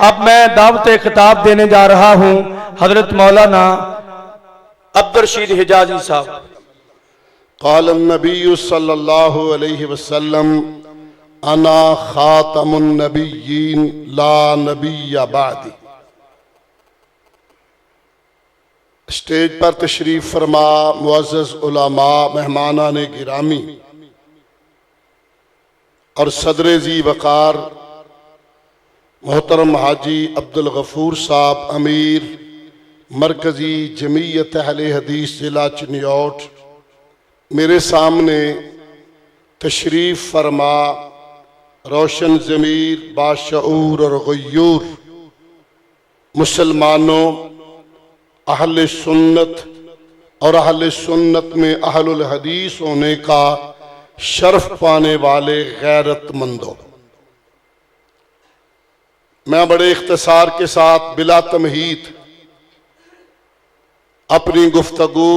अब मैं दावत खिताब देने जा रहा हूं हजरत मौलाना अब्दुल रशीद हिजाजी साहब। क़ाल नबी सल्लल्लाहु अलैहि वसल्लम अना खातमुन नबिय्यीन ला नबिय्य बादी। स्टेज पर तशरीफ फरमा मुअज़्ज़ज़ उलमा, मेहमानान गिरामी और सदर जी वकार मोहतरम हाजी अब्दुल गफूर साहब, अमीर मरकजी जमीयत अहले हदीस जिला चिन्योट, मेरे सामने तशरीफ फरमा रोशन ज़मीर, बाशऊर और गयूर मुसलमानों, अहले सुन्नत और अहले सुन्नत में अहलुल हदीस होने का शर्फ पाने वाले गैरतमंदों, मैं बड़े इख्तिसार के साथ बिला तमहीद अपनी गुफ्तगू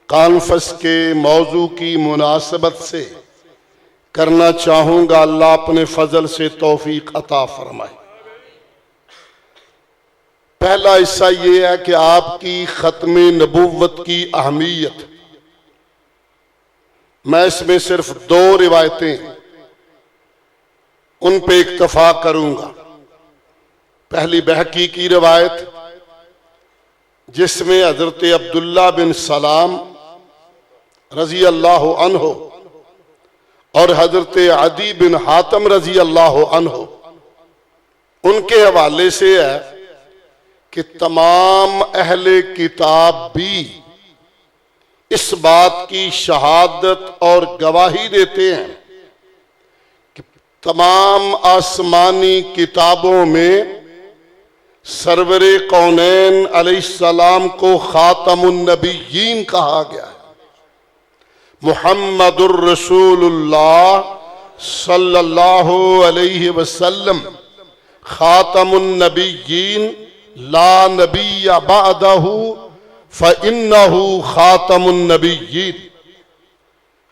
कॉन्फ्रेंस के मौजू की मुनासबत से करना चाहूंगा। अल्लाह अपने फजल से तौफीक अता फरमाए। पहला हिस्सा ये है कि आपकी खत्मे नबुव्वत की अहमियत। मैं इसमें सिर्फ दो रिवायतें उन पे इक्तफा करूंगा। पहली बहकी की रिवायत जिसमें हजरत अब्दुल्ला बिन सलाम रजी अल्लाह अन्हो और हजरत अदी बिन हातम रजी अल्लाह अन्हो, उनके हवाले से है कि तमाम अहले किताब भी इस बात की शहादत और गवाही देते हैं कि तमाम आसमानी किताबों में सरवरे कौनैन अलैहिस्सलाम को खातमुन नबिय्यीन कहा गया है। मुहम्मदुर रसूलुल्लाह सल्लल्लाहु अलैहि वसल्लम खातमुन नबिय्यीन ला नबिय्य बअदहु फ़इन्नहु खातमुन नबिय्यीन,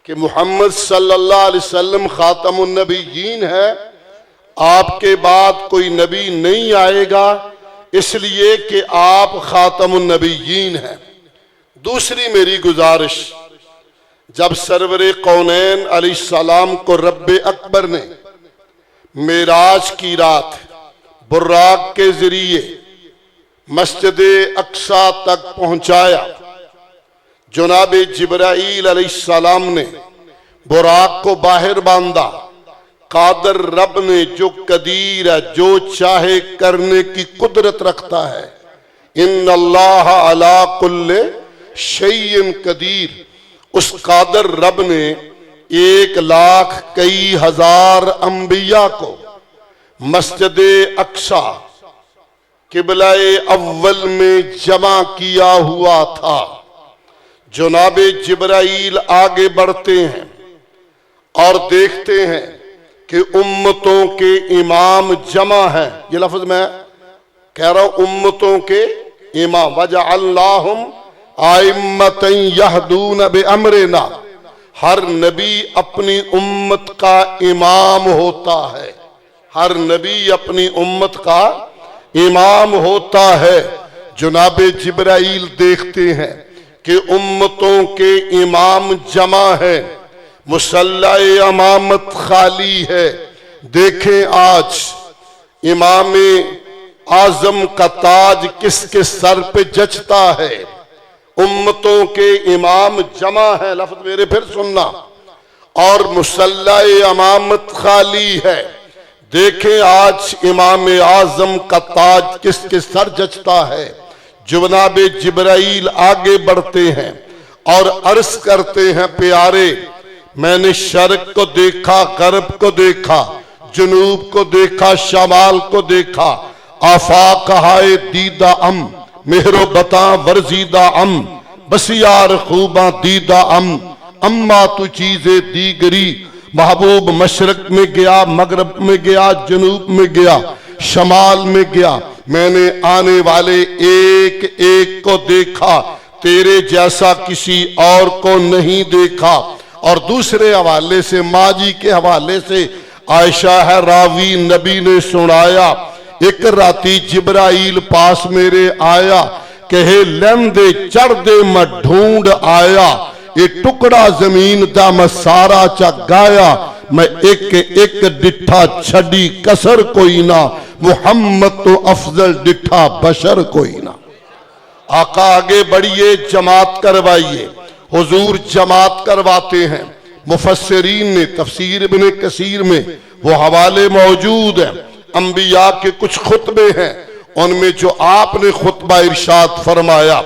कि मुहम्मद सल्लल्लाहु अलैहि वसल्लम खातमुन नबिय्यीन है, आपके बाद कोई नबी नहीं आएगा इसलिए कि आप खातमुन नबिय्यीन हैं। दूसरी मेरी गुजारिश, जब सरवरे कौनैन अलैहिस्सलाम को रब्बे अकबर ने मेराज की रात बुर्राक के जरिए मस्जिदे अक्सा तक पहुंचाया, जनाबे जिब्राईल अलैहिस्सलाम ने बुराक को बाहर बांधा। कादर रब ने जो कदीर है, जो चाहे करने की कुदरत रखता है, इन्नल्लाह अला कुल्ले शैइन कदीर, उस कादर रब ने 1 लाख कई हजार अंबिया को मस्जिदे अक्सा किबलाए अव्वल में जमा किया हुआ था। जनाबे जिब्राईल आगे बढ़ते हैं और देखते हैं कि उम्मतों के इमाम जमा है। ये लफ्ज मैं कह रहा हूं, उम्मतों के इमाम। वजअलनाहुम आइम्मतन यहदून बिअमरिना, हर नबी अपनी उम्मत का इमाम होता है, हर नबी अपनी उम्मत का इमाम होता है। जनाबे जिब्राईल देखते हैं कि उम्मतों के इमाम जमा है, मुसल्ला इमामत खाली है। देखें आज इमाम आजम का ताज किसके सर पे जचता है, उम्मतों के इमाम जमा है, लफ्ज मेरे फिर सुनना, और मुसल्ला इमामत खाली है। देखें आज इमाम आजम का ताज किसके सर जचता है। जनाबे जिब्राईल आगे बढ़ते हैं और अर्ज करते हैं, प्यारे मैंने शर्क को देखा, गरब को देखा, जुनूब को देखा, शमाल को देखा, आफाक हाय दीदा अम, मेहरो बता वर्जीदा अम, बसियार खूबा दीदा अम्मा तू चीजें दीगरी। महबूब मशरक में गया, मगरब में गया, जनूब में गया, शमाल में गया, मैंने आने वाले एक एक को देखा, तेरे जैसा किसी और को नहीं देखा। और दूसरे हवाले से, माजी के हवाले से आयशा है रावी, नबी ने सुनाया, एक राती जिब्राइल पास मेरे आया, कहे लैंदे चढ़ दे मैं ढूंढ आया, ये टुकड़ा जमीन दा मैं सारा चा गाया, मैं एक एक डिठा छड़ी कसर कोई ना, मुहम्मद तो अफजल डिठा बशर कोई ना। आका आगे बढ़िए, जमात करवाइए। हुजूर जमात करवाते हैं। मुफस्सिरीन ने तफसीर इब्ने कसीर में वो हवाले मौजूद हैं। अंबिया के कुछ खुतबे हैं, उनमें जो आपने खुतबा इरशाद फरमाया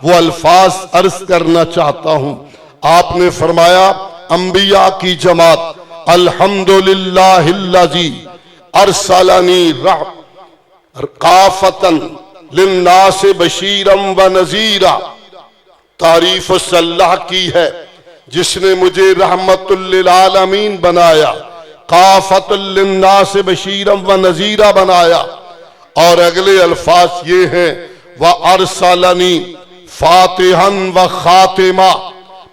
वो अल्फाज अर्ज करना चाहता हूं। आपने फरमाया, अंबिया की जमात, अल्हम्दुलिल्लाहिल्लज़ी अरसलनी काफतन लिन्नास बशीरम व नजीरा। तारीफ अल्लाह की है जिसने मुझे रहमतुल लिल आलमीन बनाया, काफतुल लिन्नास बशीरम व नजीरा बनाया। और अगले अल्फाज ये हैं, व अरसलनी फातिहन व खातिमा।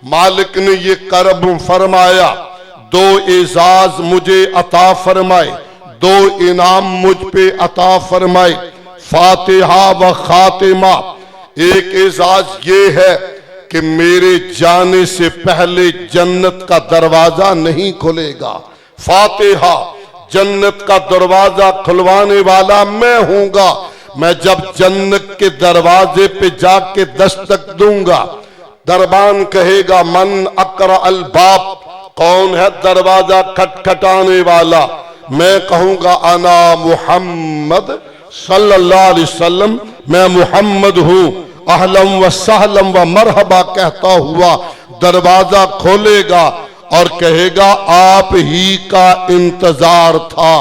मालिक ने ये करब फरमाया, दो एजाज मुझे अता फरमाए, दो इनाम मुझ पे अता फरमाए, फातिहा व खातिमा। एक एजाज ये है कि मेरे जाने से पहले जन्नत का दरवाजा नहीं खुलेगा। फातिहा, जन्नत का दरवाजा खुलवाने वाला मैं हूंगा। मैं जब जन्नत के दरवाजे पे जाके दस्तक दूंगा, दरबान कहेगा मन अकरा अल बाब, कौन है दरवाजा खटखटाने वाला? मैं कहूंगा अना मुहम्मद सल्लल्लाहु अलैहि वसल्लम, मैं मुहम्मद हूं। अहलम व सहलम व मरहबा कहता हुआ दरवाजा खोलेगा और कहेगा आप ही का इंतजार था।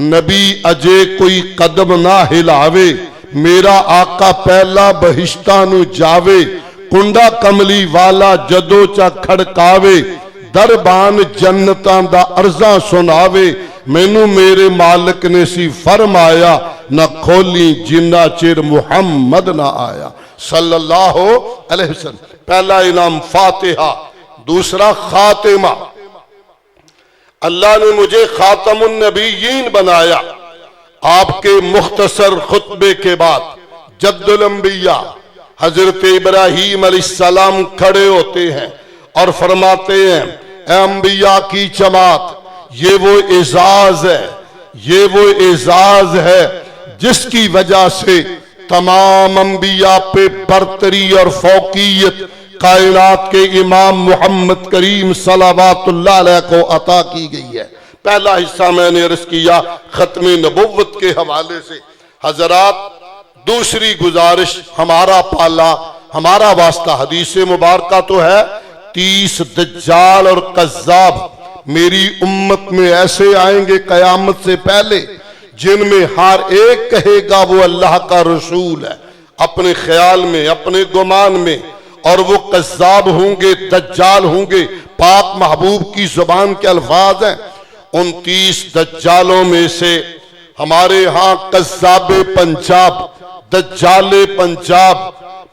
नबी अजय कोई कदम ना हिलावे, मेरा आका पहला बहिश्ता नु जावे। कुंडा कमली वाला जदों चा खड़कावे, दरबान जन्नतां दा अर्जा सुनावे। मैनू मेरे मालिक ने सी फरमाया, न खोली जिन्ना चिर मुहम्मद ना आया सल्लल्लाहु अलैहि वसल्लम। पहला इनाम फातिहा, दूसरा खातिमा। अल्लाह ने मुझे खातमुन नबीयीन बनाया। आपके मुख्तसर खुतबे के बाद जद्दुल अंबिया हजरत इब्राहीम अलैहिस्सलाम खड़े होते हैं और फरमाते हैं, ऐ अंबिया की जमात, ये वो एजाज है, ये वो एजाज है जिसकी वजह से तमाम अंबिया पे बरतरी और फौकियत कायनात के इमाम मोहम्मद करीम सल्लल्लाहु अलैहि को अता की गई है। पहला हिस्सा मैंने अर्ज किया खत्मे नबुव्वत के हवाले से। हजरात, दूसरी गुजारिश हमारा पाला, हमारा वास्ता हदीस मुबारका तो है, 30 दज्जाल और कज़्ज़ाब मेरी उम्मत में ऐसे आएंगे कयामत से पहले, जिनमें हर एक कहेगा वो अल्लाह का रसूल है, अपने ख्याल में, अपने गुमान में। और वो कज़्ज़ाब होंगे, दज्जाल होंगे, पाक महबूब की जुबान के अल्फाज हैं। उन 30 दज्जालों में से हमारे यहाँ कज़्ज़ाबे पंजाब, दज्जाले पंजाब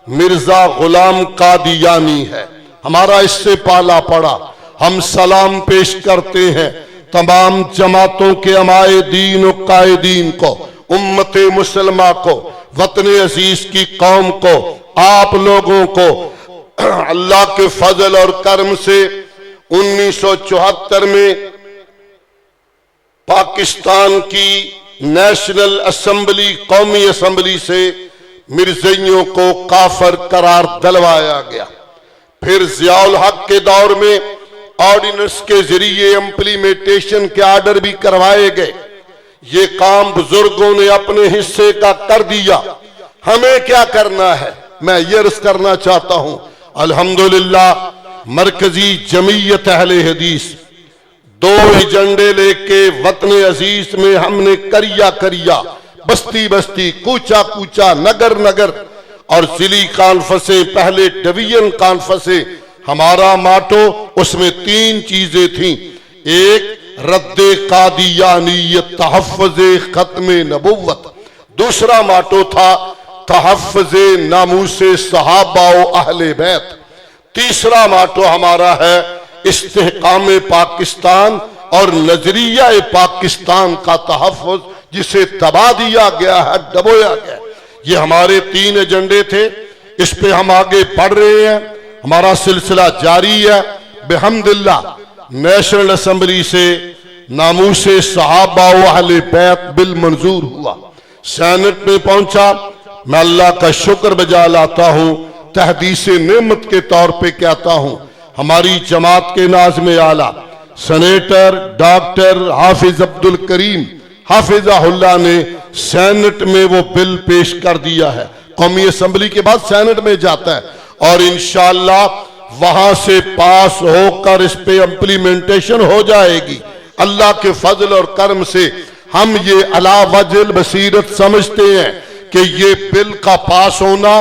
मिर्जा गुलाम कादियानी है। हमारा इससे पाला पड़ा। हम सलाम पेश करते हैं तमाम जमातों के अमाए दीन और कायदीन को, उम्मत मुसलमा को, वतन अजीज की कौम को, आप लोगों को। अल्लाह के फजल और करम से 1974 में पाकिस्तान की नेशनल असेंबली, कौमी असेंबली से मिर्ज़इयों को काफर करार दिलवाया गया। फिर ज़ियाउल हक के दौर में ऑर्डिनेंस के जरिए इम्प्लीमेंटेशन के आर्डर भी करवाए गए। ये काम बुजुर्गों ने अपने हिस्से का कर दिया। हमें क्या करना है? मैं ये अर्ज करना चाहता हूं, अल्हम्दुलिल्लाह मरकजी जमीयत अहले हदीस 2 एजेंडे लेके वतन अजीज में हमने करिया करिया, बस्ती बस्ती, कूचा कूचा, नगर नगर और जिली कॉन्फ्रेंसें, पहले डिवीजन कॉन्फ्रेंसें। हमारा माटो उसमें 3 चीजें थी। एक, रद्दे कादियानियत, तहफ़्फ़ुज़े खत्मे नबुव्वत। दूसरा माटो था तहफ़्फ़ुज़े नामूसे सहाबा व अहले बैत। तीसरा माटो हमारा है इस्तेहकाम पाकिस्तान और नजरिया पाकिस्तान का तहफ़्फ़ुज़, जिसे दबा दिया गया है, दबोया गया है। ये हमारे 3 एजेंडे थे, इस पे हम आगे बढ़ रहे हैं, हमारा सिलसिला जारी है। बेहम्दिल्लाह नेशनल असेंबली से नामूसे सहाबा व अहले बैत बिल मंजूर हुआ, सेनेट में पहुंचा। मैं अल्लाह का शुक्र बजा लाता हूं, तहदीसे नेमत के तौर पे कहता हूं, हमारी जमात के नाज़िम आला सेनेटर डॉक्टर हाफिज अब्दुल करीम हाफिज़हुल्लाह ने सेनेट में वो बिल पेश कर दिया है। कौमी असेंबली के बाद सेनेट में जाता है और इंशाअल्लाह वहां से पास होकर इस पे इम्प्लीमेंटेशन हो जाएगी। अल्लाह के फजल और करम से हम ये अला वजल बसीरत समझते हैं कि ये बिल का पास होना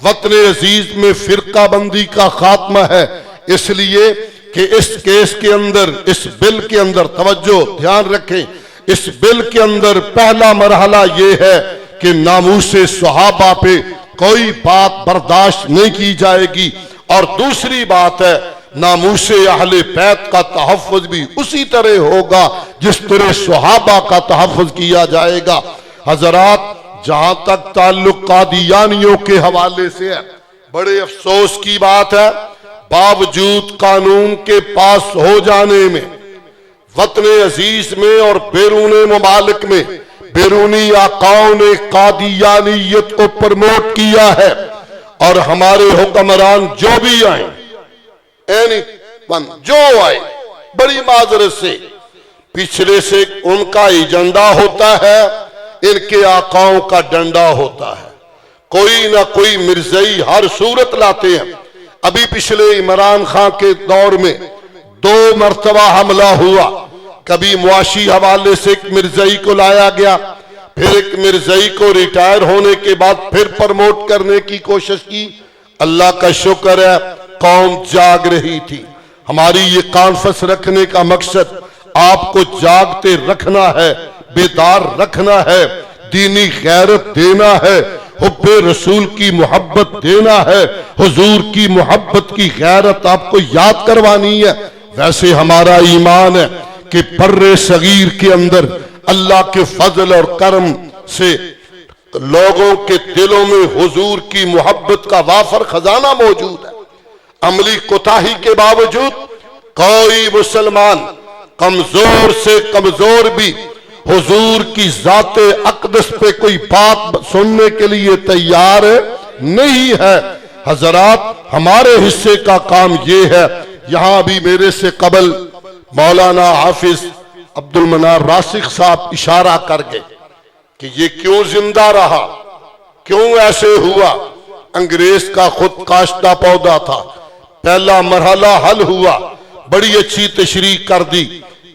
वतन अजीज में फिरका बंदी का खात्मा है, इसलिए कि इस केस के अंदर, इस बिल के अंदर तवज्जो ध्यान रखें, इस बिल के अंदर पहला मरहला ये है कि नामूसे सहाबा पे कोई बात बर्दाश्त नहीं की जाएगी, और दूसरी बात है नामूसे अहले बैत का तहफ़्फ़ुज़ भी उसी तरह होगा जिस तरह सहाबा का तहफ़्फ़ुज़ किया जाएगा। हजरात, जहां तक ताल्लुक कादियानियों के हवाले से है, बड़े अफसोस की बात है, बावजूद कानून के पास हो जाने में वतन अजीज में और बैरून ममालिक में बैरूनी आकाओं ने कादियानियत को प्रमोट किया है, और हमारे हुक्मरान जो भी आए, एनीवन जो आए, बड़ी माजरत से पिछले से उनका एजेंडा होता है, इनके आकाओं का डंडा होता है। कोई ना कोई मिर्जई हर सूरत लाते हैं। अभी पिछले इमरान खान के दौर में 2 मरतबा हमला हुआ, कभी मुआशी हवाले से एक मिर्जई को लाया गया, फिर एक मिर्जई को रिटायर होने के बाद फिर प्रमोट करने की कोशिश की। अल्लाह का शुक्र है कौम जाग रही थी। हमारी ये कॉन्फ्रेंस रखने का मकसद आपको जागते रखना है, बेदार रखना है, दीनी गैरत देना है, हुब्बे रसूल की मोहब्बत देना है, हुजूर की मोहब्बत की गैरत आपको याद करवानी है। वैसे हमारा ईमान है कि बर्रे सगीर के अंदर अल्लाह के फजल और करम से लोगों के दिलों में हुजूर की मोहब्बत का वाफर खजाना मौजूद है। अमली कोताही के बावजूद कोई मुसलमान कमजोर से कमजोर भी हुजूर की जाते अक़दस पे कोई बात सुनने के लिए तैयार नहीं है। हजरात, हमारे हिस्से का काम ये है, यहां भी मेरे से कबल मौलाना हाफिज अब्दुल मनार रासिक साहब इशारा कर गए कि ये क्यों जिंदा रहा, क्यों ऐसे हुआ। अंग्रेज का खुद काश्ता पौधा था, पहला मरहला हल हुआ, बड़ी अच्छी तशरीह कर दी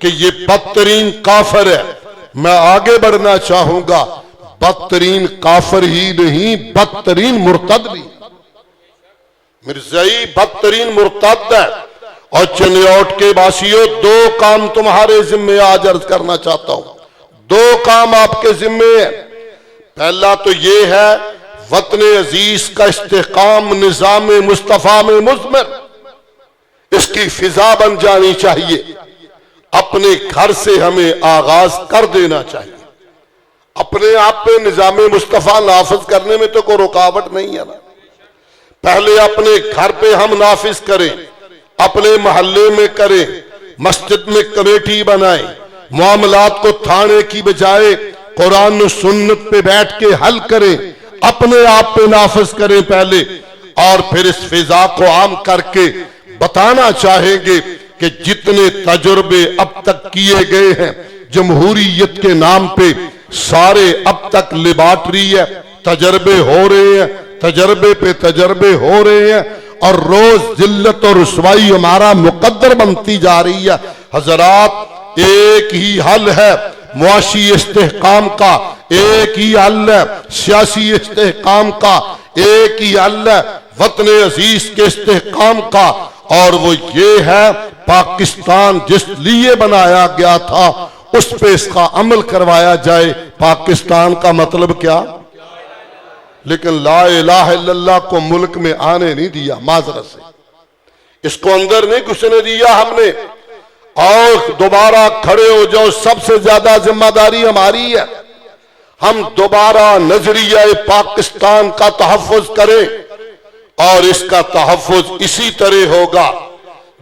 कि ये बदतरीन काफिर है। मैं आगे बढ़ना चाहूंगा, बदतरीन काफिर ही नहीं, बदतरीन मुर्तद भी। मिर्ज़ाई बदतरीन मुर्तद है। और चनियोट के वासियों, 2 काम तुम्हारे जिम्मे आज अर्ज करना चाहता हूं, 2 काम आपके जिम्मे है। पहला तो ये है वतन अजीज का इस्तेकाम निजाम मुस्तफा में मुज़मर, इसकी फिजा बन जानी चाहिए। अपने घर से हमें आगाज कर देना चाहिए। अपने आप पे निजाम मुस्तफा नाफिज करने में तो कोई रुकावट नहीं है ना। पहले अपने घर पे हम नाफिज करें, अपने मोहल्ले में करें, मस्जिद में कमेटी बनाएं, मामलात को थाने की बजाय कुरान और सुन्नत पे बैठ के हल करें, अपने आप पे नाफिज करें पहले, और फिर इस फिजा को आम करके बताना चाहेंगे कि जितने तजुर्बे अब तक किए गए हैं जमहूरियत के नाम पे, सारे अब तक लिबार्ट्री है, तजर्बे हो रहे हैं, तजर्बे पे तजर्बे हो रहे हैं, और रोज जिल्लत और रुसवाई हमारा मुकद्दर बनती जा रही है। हजरात, एक ही हल है मुआशी इस्तेहकाम का, एक ही हल है सियासी इस्तेहकाम का, एक ही हल है वतन अजीज के इस्तेहकाम का, और वो ये है पाकिस्तान जिस लिए बनाया गया था उस पे इसका अमल करवाया जाए। पाकिस्तान का मतलब क्या? लेकिन ला इलाहा इल्लल्लाह को मुल्क में आने नहीं दिया, माजरत से इसको अंदर नहीं घुसने दिया हमने। और दोबारा खड़े हो जाओ, सबसे ज्यादा जिम्मेदारी हमारी है। हम दोबारा नजरिया पाकिस्तान का तहफ़्फ़ुज़ करें और इसका तहफ़्फ़ुज़ इसी तरह होगा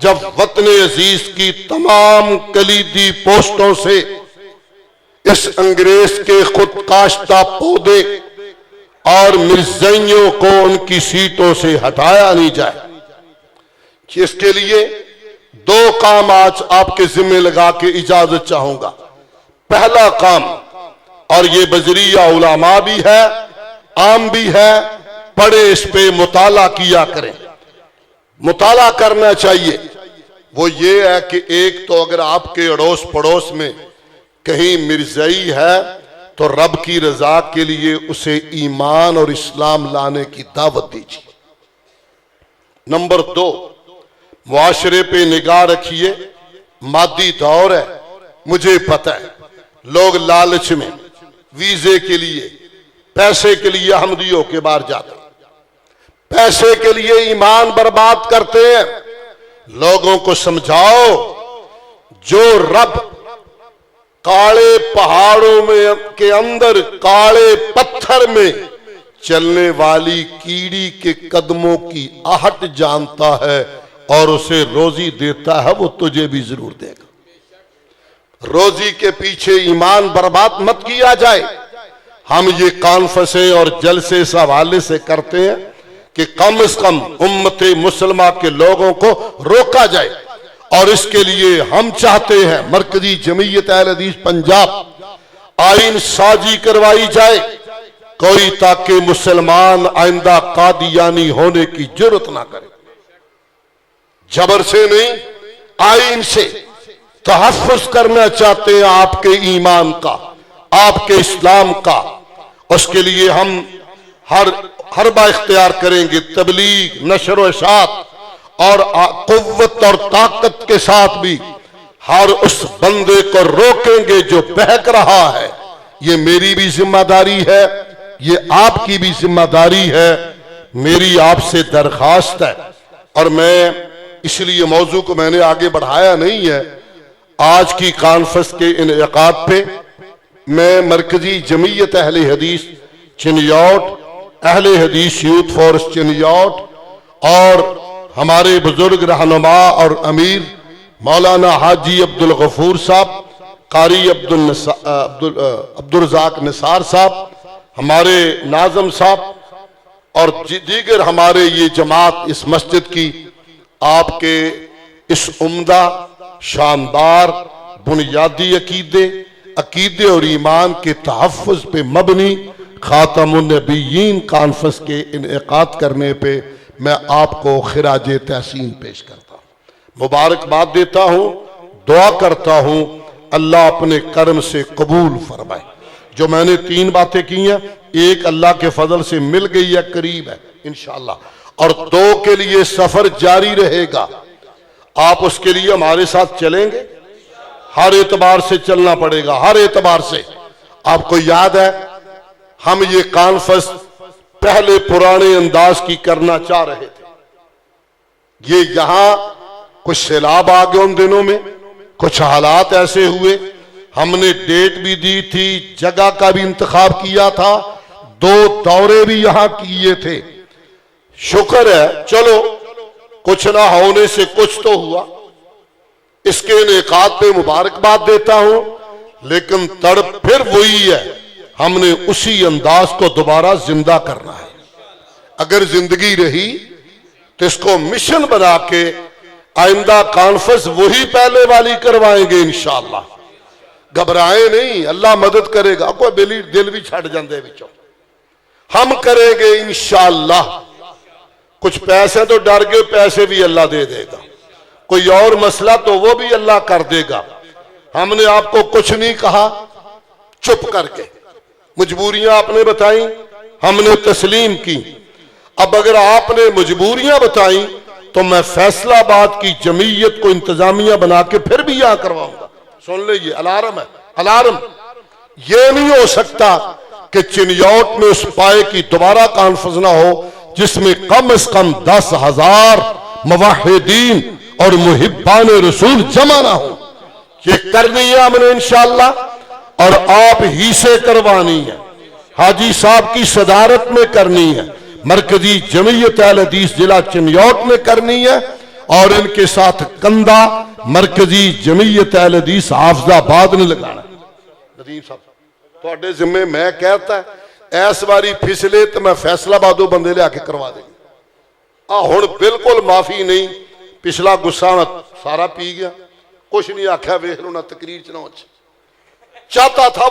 जब वतन अजीज की तमाम कलीदी पोस्टों से इस अंग्रेज के खुद काश्ता पौधे और मिर्ज़ाइयों को उनकी सीटों से हटाया नहीं जाए। इसके लिए दो काम आज आपके जिम्मे लगा के इजाजत चाहूंगा। पहला काम, और ये बजरिया उलामा भी है, आम भी है, पढ़े, इस पे मुताला किया करें, मुताला करना चाहिए। वो ये है कि एक तो अगर आपके अड़ोस पड़ोस में कहीं मिर्ज़ाई है तो रब की रजा के लिए उसे ईमान और इस्लाम लाने की दावत दीजिए। नंबर दो, मुआशरे पे निगाह रखिए। मादी दौर है, मुझे पता है, लोग लालच में वीजे के लिए, पैसे के लिए अहमदियों के बाहर जाते हैं, पैसे के लिए ईमान बर्बाद करते हैं। लोगों को समझाओ, जो रब काले पहाड़ों में के अंदर काले पत्थर में चलने वाली कीड़ी के कदमों की आहट जानता है और उसे रोजी देता है, वो तुझे भी जरूर देगा। रोजी के पीछे ईमान बर्बाद मत किया जाए। हम ये कॉन्फ्रेंसें और जलसे इस हवाले से करते हैं कि कम से कम उम्मत मुसलमा के लोगों को रोका जाए, और इसके लिए हम चाहते हैं मरकजी जमीयत अहले हदीस पंजाब आईन साजी करवाई जाए कोई, ताकि मुसलमान आइंदा कादियानी होने की जरूरत ना करे। जबर से नहीं, आईन से तहफ़्फ़ुज़ करना चाहते हैं आपके ईमान का, आपके इस्लाम का। उसके लिए हम हर बा इख्तियार करेंगे, तबलीग, नशर व इशाअत और कुव्वत और ताकत के साथ भी हर उस बंदे को रोकेंगे जो बहक रहा है। ये मेरी भी जिम्मेदारी है, ये आपकी भी जिम्मेदारी है। मेरी आपसे दरखास्त है, और मैं इसलिए मौजू को मैंने आगे बढ़ाया नहीं है। आज की कॉन्फ्रेंस के इनेकाद पे मैं मरकजी जमीयत अहले हदीस चिन्याट, अहले हदीस यूथ फोर्स चिन्याट और हमारे बुजुर्ग रहनुमा और अमीर मौलाना हाजी अब्दुल गफूर साहब, कारी अब्दुल रज़ाक निसार साहब, हमारे नाज़म साहब और दीगर हमारे ये जमात इस मस्जिद की आपके इस उम्दा शानदार बुनियादी अकीदे और ईमान के तहफ़्फ़ुज़ पे मबनी खातमुन नबिय्यीन कॉन्फ्रेंस के इनेकाद करने पे मैं आपको खिराज तहसीन पेश करता हूँ, मुबारकबाद देता हूँ, दुआ करता हूँ अल्लाह अपने कर्म से कबूल फरमाए। जो मैंने तीन बातें की हैं, एक अल्लाह के फजल से मिल गई है, करीब है इंशाअल्लाह, और दो के लिए सफर जारी रहेगा। आप उसके लिए हमारे साथ चलेंगे, हर एतबार से चलना पड़ेगा, हर एतबार से। आपको याद है हम ये कॉन्फ्रेंस पहले पुराने अंदाज की करना चाह रहे थे, ये यहां कुछ सैलाब आ गए उन दिनों में, कुछ हालात ऐसे हुए, हमने डेट भी दी थी, जगह का भी इंतखाब किया था, 2 दौरे भी यहां किए थे। शुक्र है चलो कुछ ना होने से कुछ तो हुआ, इसके इनेकाद पे मुबारकबाद देता हूं, लेकिन तड़प फिर वही है, हमने उसी अंदाज को दोबारा जिंदा करना है। अगर जिंदगी रही तो इसको मिशन बना के आइंदा कॉन्फ्रेंस वही पहले वाली करवाएंगे इंशाअल्लाह। घबराए नहीं, अल्लाह मदद करेगा। कोई दिल भी छड़ जाते बिचों, हम करेंगे इंशाअल्लाह। कुछ पैसे तो डर गए, पैसे भी अल्लाह दे देगा, कोई और मसला तो वो भी अल्लाह कर देगा। हमने आपको कुछ नहीं कहा, चुप करके मजबूरियां आपने बताई, हमने तस्लीम की। अब अगर आपने मजबूरियां बताई तो मैं फैसलाबाद की जमीयत को इंतजामिया बना के फिर भी यहां करवाऊंगा। सुन लीजिए, अलार्म है, अलार्म। यह नहीं हो सकता कि चिन्याट में उस पाए की दोबारा कॉन्फ्रेंस ना हो जिसमें कम से कम 10,000 मुवाहिदीन और मुहिब्बान रसूल जमा ना हो। ये करनी है हमने इंशाअल्लाह, और आप ही से करवानी है। हाजी साहब की सदारत में करनी है, मरकजी जमीयत अहले हदीस जिला चिन्योट में करनी है, और इनके साथ कंधा मरकजी जमीयत अहले हदीस हाफिजाबाद ने लगाना। नदीम साहब थोड़े जिम्मे मैं कहता इस बारी फिसले तो मैं फैसलाबादों बंदे लिया के करवा देंगे। हुण बिल्कुल माफी नहीं, पिछला गुस्सा सारा पी गया, कुछ नहीं आख्या। वेख लो ना तकरीर च ना चाहता था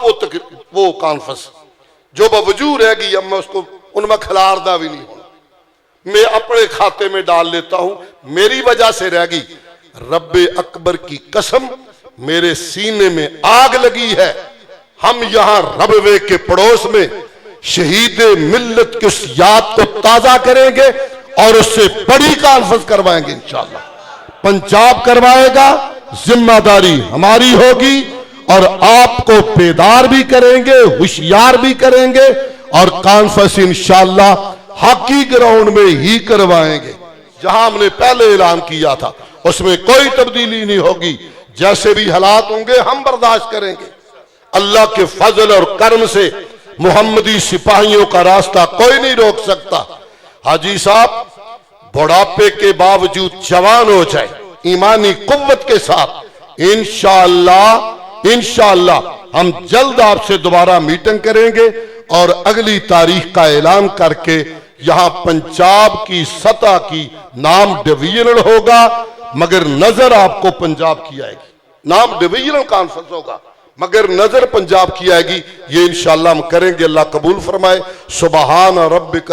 वो कॉन्फ्रेंस जो बावजूद रह गई, अब मैं उसको उनमें खिलारदा भी नहीं हूं, मैं अपने खाते में डाल लेता हूं, मेरी वजह से रह गई। रब्बे अकबर की कसम मेरे सीने में आग लगी है। हम यहां रबवे के पड़ोस में शहीद मिल्लत की उस याद को ताजा करेंगे और उससे बड़ी कॉन्फ्रेंस करवाएंगे इंशाअल्लाह। पंजाब करवाएगा, जिम्मेदारी हमारी होगी, और आपको बेदार भी करेंगे, होशियार भी करेंगे, और कॉन्फ्रेंस इंशाअल्लाह हॉकी ग्राउंड में ही करवाएंगे जहां हमने पहले ऐलान किया था। उसमें कोई तब्दीली नहीं होगी, जैसे भी हालात होंगे हम बर्दाश्त करेंगे। अल्लाह के फजल और कर्म से मुहम्मदी सिपाहियों का रास्ता कोई नहीं रोक सकता। हाजी साहब बुढ़ापे के बावजूद जवान हो जाए ईमानी कुव्वत के साथ, इंशाअल्लाह हम जल्द आपसे दोबारा मीटिंग करेंगे और अगली तारीख का ऐलान करके यहां पंजाब की सतह की नाम डिवीजनल होगा, मगर नजर आपको पंजाब की आएगी। नाम डिवीजनल कॉन्फ्रेंस होगा मगर नजर पंजाब की आएगी। ये इंशाअल्लाह हम करेंगे। अल्लाह कबूल फरमाए। सुबहान रब्बिक